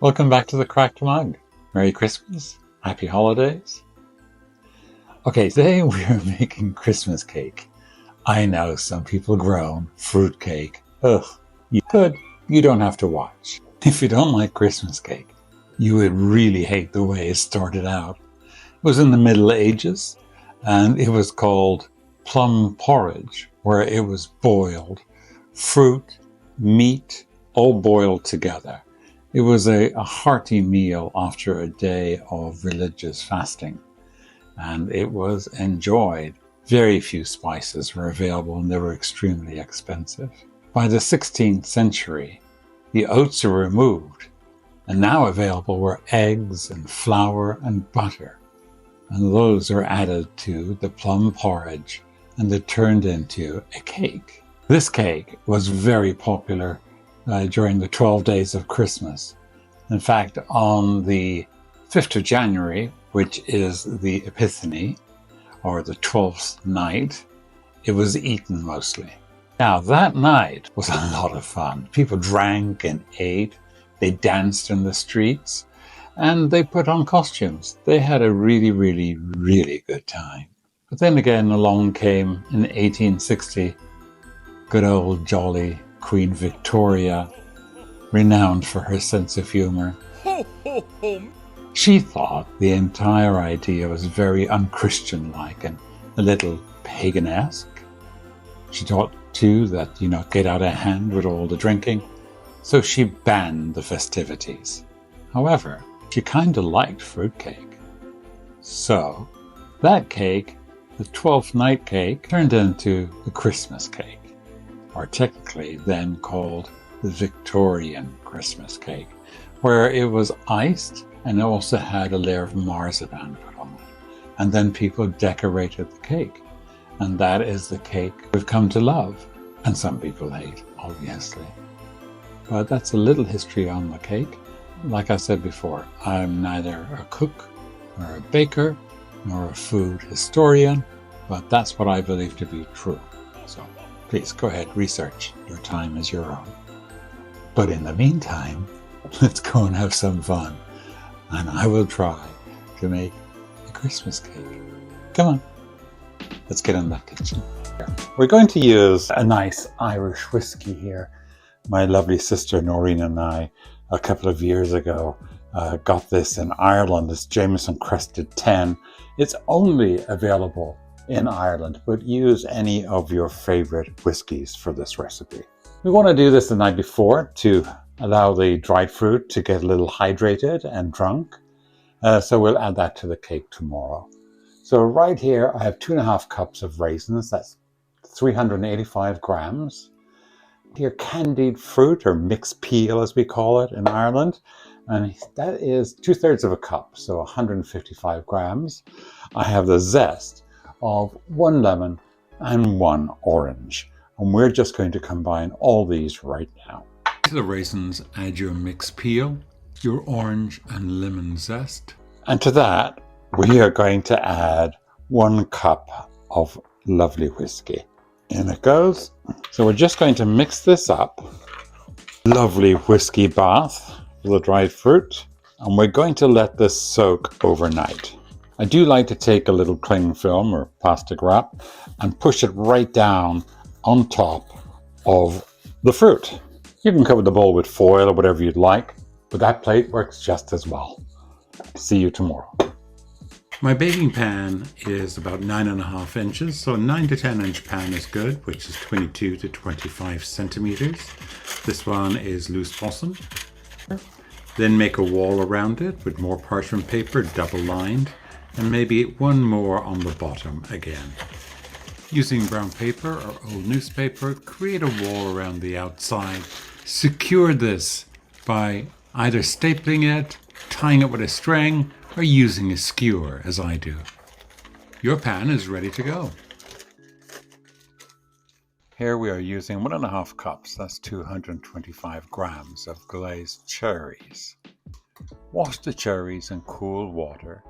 Welcome back to the Cracked Mug. Merry Christmas. Happy holidays. Okay, today we're making Christmas cake. I know some people groan, fruitcake. Ugh, you could. You don't have to watch. If you don't like Christmas cake, you would really hate the way it started out. It was in the Middle Ages, and it was called plum porridge, where it was boiled, fruit, meat, all boiled together. It was a hearty meal after a day of religious fasting, and it was enjoyed. Very few spices were available and they were extremely expensive. By the 16th century, the oats were removed, and now available were eggs and flour and butter, and those are added to the plum porridge and they're turned into a cake. This cake was very popular during the 12 days of Christmas. In fact, on the 5th of January, which is the Epiphany, or the 12th night, it was eaten mostly. Now, that night was a lot of fun. People drank and ate, they danced in the streets, and they put on costumes. They had a really, really, really good time. But then again, along came in 1860, good old jolly Queen Victoria, renowned for her sense of humor. She thought the entire idea was very unchristian-like and a little pagan-esque. She thought too that, get out of hand with all the drinking, so she banned the festivities. However, she kind of liked fruitcake. So that cake, the 12th night cake, turned into the Christmas cake, or technically then called the Victorian Christmas cake, where it was iced and also had a layer of marzipan put on it. And then people decorated the cake. And that is the cake we've come to love. And some people hate, obviously. But that's a little history on the cake. Like I said before, I'm neither a cook nor a baker nor a food historian, but that's what I believe to be true. So please go ahead, research. Your time is your own. But in the meantime, let's go and have some fun. And I will try to make a Christmas cake. Come on, let's get in that kitchen. We're going to use a nice Irish whiskey here. My lovely sister Noreen and I, a couple of years ago, got this in Ireland. It's Jameson Crested 10. It's only available in Ireland, but use any of your favorite whiskies for this recipe. We want to do this the night before to allow the dried fruit to get a little hydrated and drunk. So we'll add that to the cake tomorrow. So right here, I have 2.5 cups of raisins. That's 385 grams. Here, candied fruit, or mixed peel as we call it in Ireland. And that is 2/3 of a cup, so 155 grams. I have the zest of 1 lemon and 1 orange. And we're just going to combine all these right now. To the raisins, add your mixed peel, your orange and lemon zest. And to that, we are going to add 1 cup of lovely whiskey. In it goes. So we're just going to mix this up. Lovely whiskey bath for the dried fruit. And we're going to let this soak overnight. I do like to take a little cling film or plastic wrap and push it right down on top of the fruit. You can cover the bowl with foil or whatever you'd like, but that plate works just as well. See you tomorrow. My baking pan is about 9.5 inches, so a 9 to 10 inch pan is good, which is 22 to 25 centimeters. This one is loose boson. Then make a wall around it with more parchment paper, double lined, and maybe 1 more on the bottom again. Using brown paper or old newspaper, create a wall around the outside. Secure this by either stapling it, tying it with a string, or using a skewer, as I do. Your pan is ready to go. Here we are using 1.5 cups, that's 225 grams of glazed cherries. Wash the cherries in cool water,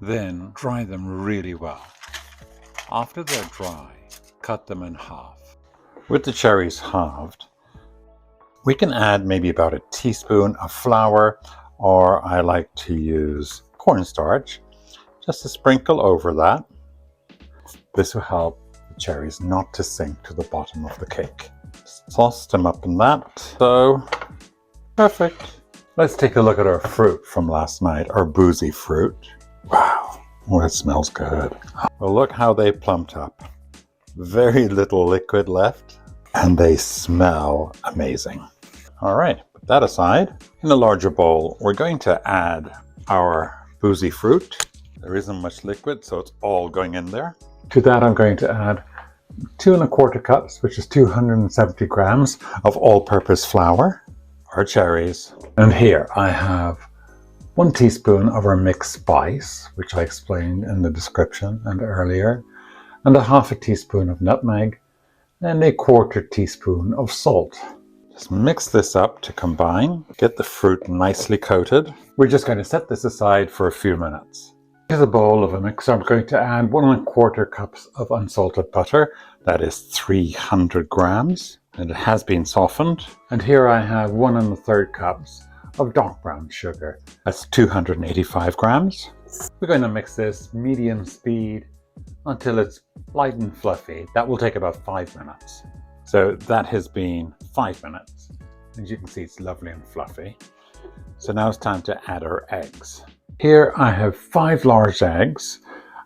then dry them really well. After they're dry, cut them in half. With the cherries halved, we can add maybe about a teaspoon of flour, or I like to use cornstarch, just to sprinkle over that. This will help the cherries not to sink to the bottom of the cake. Toss them up in that. So, perfect. Let's take a look at our fruit from last night, our boozy fruit. Wow, oh, it smells good. Well, look how they plumped up. Very little liquid left, and they smell amazing. All right, put that aside. In a larger bowl, we're going to add our boozy fruit. There isn't much liquid, so it's all going in there. To that, I'm going to add 2 1/4 cups, which is 270 grams of all-purpose flour, our cherries. And here I have 1 teaspoon of our mixed spice, which I explained in the description and earlier, and 1/2 teaspoon of nutmeg, and 1/4 teaspoon of salt. Just mix this up to combine, get the fruit nicely coated. We're just going to set this aside for a few minutes. Here's a bowl of a mixer. I'm going to add 1 1/4 cups of unsalted butter. That is 300 grams, and it has been softened. And here I have 1 1/3 cups of dark brown sugar. That's 285 grams. We're going to mix this medium speed until it's light and fluffy. That will take about 5 minutes. So that has been 5 minutes. As you can see, it's lovely and fluffy. So now it's time to add our eggs. Here I have 5 large eggs.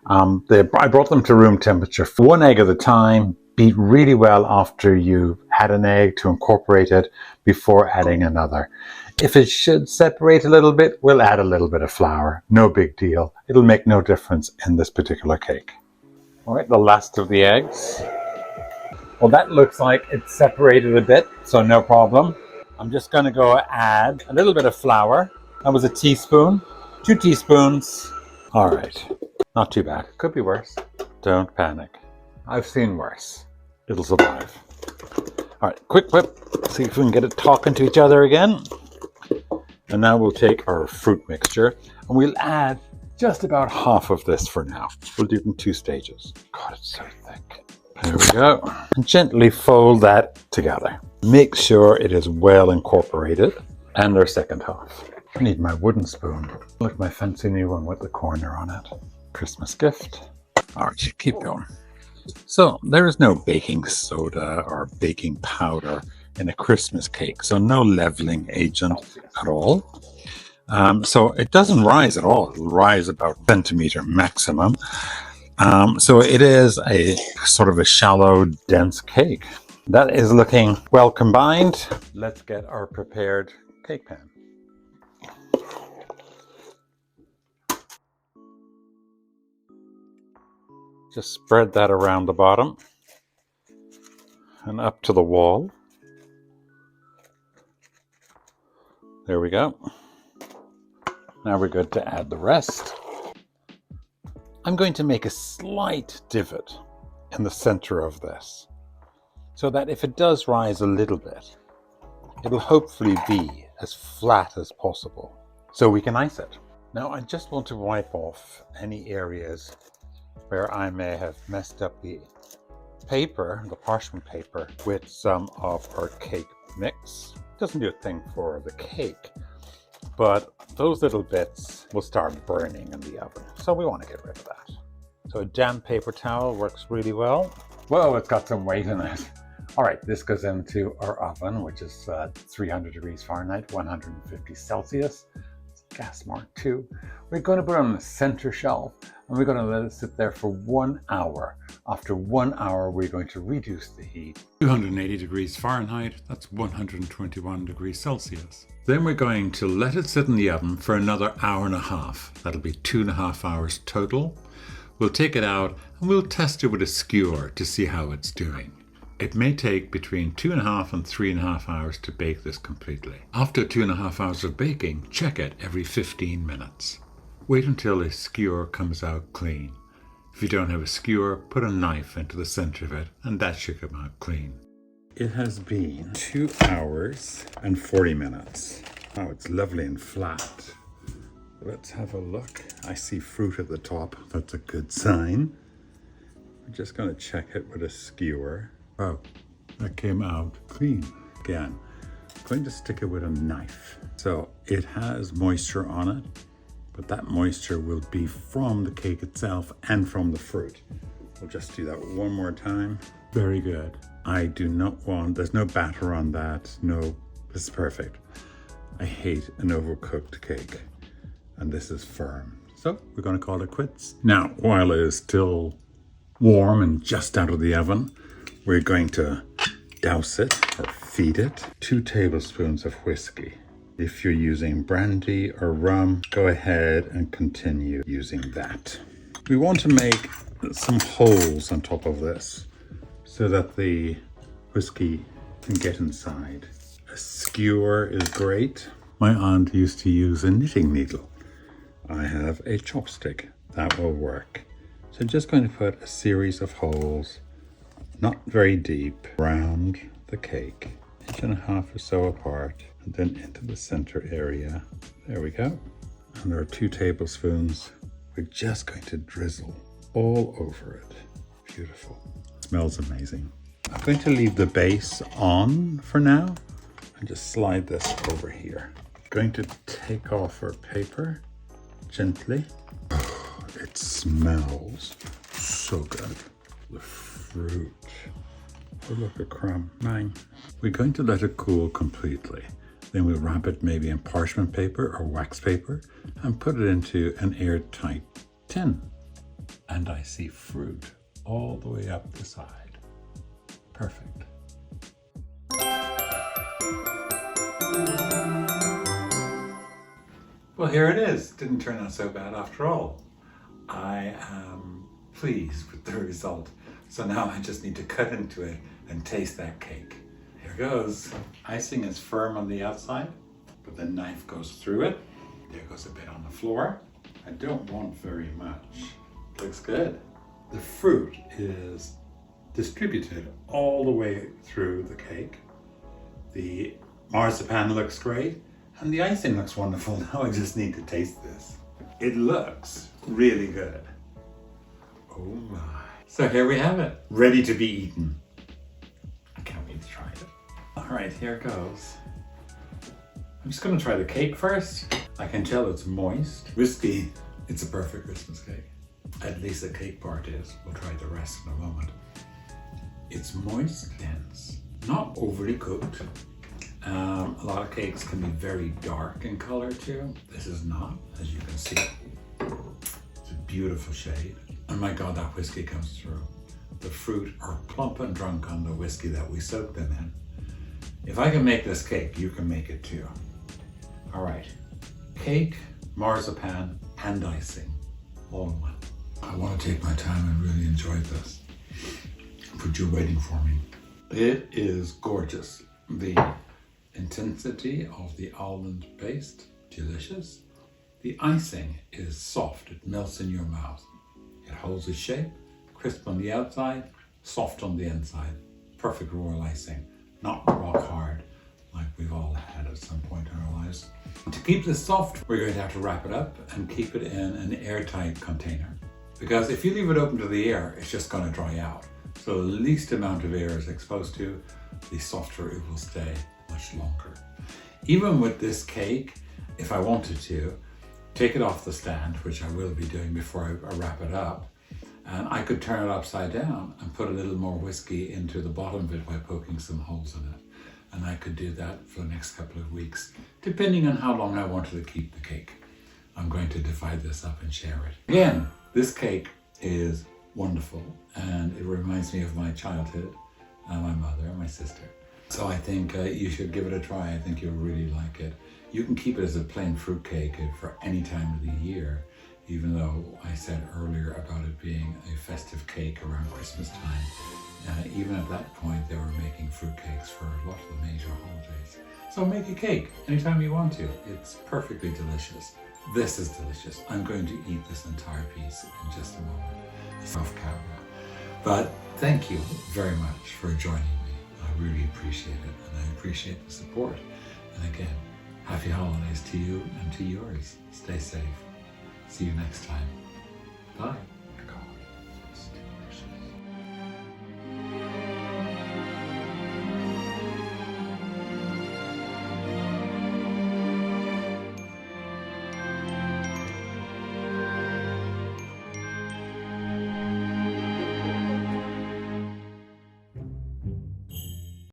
I brought them to room temperature. 1 egg at a time. Beat really well after you've had an egg to incorporate it before adding another. If it should separate a little bit, we'll add a little bit of flour. No big deal. It'll make no difference in this particular cake. All right, the last of the eggs. Well, that looks like it's separated a bit, so no problem. I'm just going to go add a little bit of flour. That was a teaspoon, 2 teaspoons. All right, not too bad. Could be worse. Don't panic. I've seen worse. It'll survive. All right, quick whip. See if we can get it talking to each other again. And now we'll take our fruit mixture and we'll add just about half of this for now. We'll do it in 2 stages. God, it's so thick. There we go. And gently fold that together. Make sure it is well incorporated. And our second half. I need my wooden spoon. Look, my fancy new one with the corner on it. Christmas gift. All right, keep going. So there is no baking soda or baking powder in a Christmas cake. So no leveling agent at all. So it doesn't rise at all. It'll rise about 1 centimeter maximum. So it is a sort of a shallow, dense cake. That is looking well combined. Let's get our prepared cake pan. Just spread that around the bottom and up to the wall. There we go. Now we're good to add the rest. I'm going to make a slight divot in the center of this so that if it does rise a little bit, it'll hopefully be as flat as possible so we can ice it. Now I just want to wipe off any areas where I may have messed up the paper, the parchment paper, with some of our cake mix. It doesn't do a thing for the cake, but those little bits will start burning in the oven. So we want to get rid of that. So a damp paper towel works really well. Whoa, it's got some weight in it. All right, this goes into our oven, which is 300 degrees Fahrenheit, 150 Celsius. It's gas mark 2. We're going to put it on the center shelf and we're going to let it sit there for 1 hour. After 1 hour, we're going to reduce the heat. 280 degrees Fahrenheit, that's 121 degrees Celsius. Then we're going to let it sit in the oven for another 1.5 hours. That'll be 2.5 hours total. We'll take it out and we'll test it with a skewer to see how it's doing. It may take between 2.5 and 3.5 hours to bake this completely. After 2.5 hours of baking, check it every 15 minutes. Wait until a skewer comes out clean. If you don't have a skewer, put a knife into the center of it and that should come out clean. It has been 2 hours and 40 minutes. Oh, it's lovely and flat. Let's have a look. I see fruit at the top. That's a good sign. We're just going to check it with a skewer. Oh, that came out clean. Again, I'm going to stick it with a knife. So it has moisture on it, but that moisture will be from the cake itself and from the fruit. We'll just do that one more time. Very good. I do not want, there's no batter on that. No, this is perfect. I hate an overcooked cake, and this is firm. So we're going to call it quits. Now, while it is still warm and just out of the oven, we're going to douse it or feed it 2 tablespoons of whiskey. If you're using brandy or rum, go ahead and continue using that. We want to make some holes on top of this so that the whiskey can get inside. A skewer is great. My aunt used to use a knitting needle. I have a chopstick. That will work. So I'm just going to put a series of holes, not very deep, around the cake, 1.5 inches or so apart, and then into the center area. There we go. And there are 2 tablespoons. We're just going to drizzle all over it. Beautiful. It smells amazing. I'm going to leave the base on for now and just slide this over here. I'm going to take off our paper gently. Oh, it smells so good. The fruit. Oh, look, a crumb. Mine. We're going to let it cool completely. Then we'll wrap it maybe in parchment paper or wax paper and put it into an airtight tin. And I see fruit all the way up the side. Perfect. Well, here it is. Didn't turn out so bad after all. I am pleased with the result. So now I just need to cut into it and taste that cake. Here goes. Icing is firm on the outside, but the knife goes through it. There goes a bit on the floor. I don't want very much. Looks good. The fruit is distributed all the way through the cake. The marzipan looks great, and the icing looks wonderful. Now I just need to taste this. It looks really good. Oh my. So here we have it, ready to be eaten. I can't wait to try it. All right, here it goes. I'm just gonna try the cake first. I can tell it's moist. Whiskey, it's a perfect Christmas cake. At least the cake part is. We'll try the rest in a moment. It's moist, dense, not overly cooked. A lot of cakes can be very dark in color too. This is not, as you can see. It's a beautiful shade. And my God, that whiskey comes through. The fruit are plump and drunk on the whiskey that we soaked them in. If I can make this cake, you can make it too. All right, cake, marzipan, and icing, all in one. I want to take my time and really enjoy this. But you're waiting for me. It is gorgeous. The intensity of the almond paste, delicious. The icing is soft, it melts in your mouth. It holds its shape, crisp on the outside, soft on the inside. Perfect royal icing, not rock hard like we've all had at some point in our lives. To keep this soft, we're going to have to wrap it up and keep it in an airtight container. Because if you leave it open to the air, it's just going to dry out. So the least amount of air is exposed to, the softer it will stay much longer. Even with this cake, if I wanted to, take it off the stand, which I will be doing before I wrap it up, and I could turn it upside down and put a little more whiskey into the bottom of it by poking some holes in it. And I could do that for the next couple of weeks, depending on how long I wanted to keep the cake. I'm going to divide this up and share it. Again, this cake is wonderful, and it reminds me of my childhood, and my mother and my sister. So I think you should give it a try. I think you'll really like it. You can keep it as a plain fruit cake for any time of the year, even though I said earlier about it being a festive cake around Christmas time. Even at that point, they were making fruit cakes for a lot of the major holidays. So make a cake anytime you want to. It's perfectly delicious. This is delicious. I'm going to eat this entire piece in just a moment. It's off camera. But thank you very much for joining me. I really appreciate it, and I appreciate the support. And again, happy holidays to you and to yours. Stay safe. See you next time. Bye.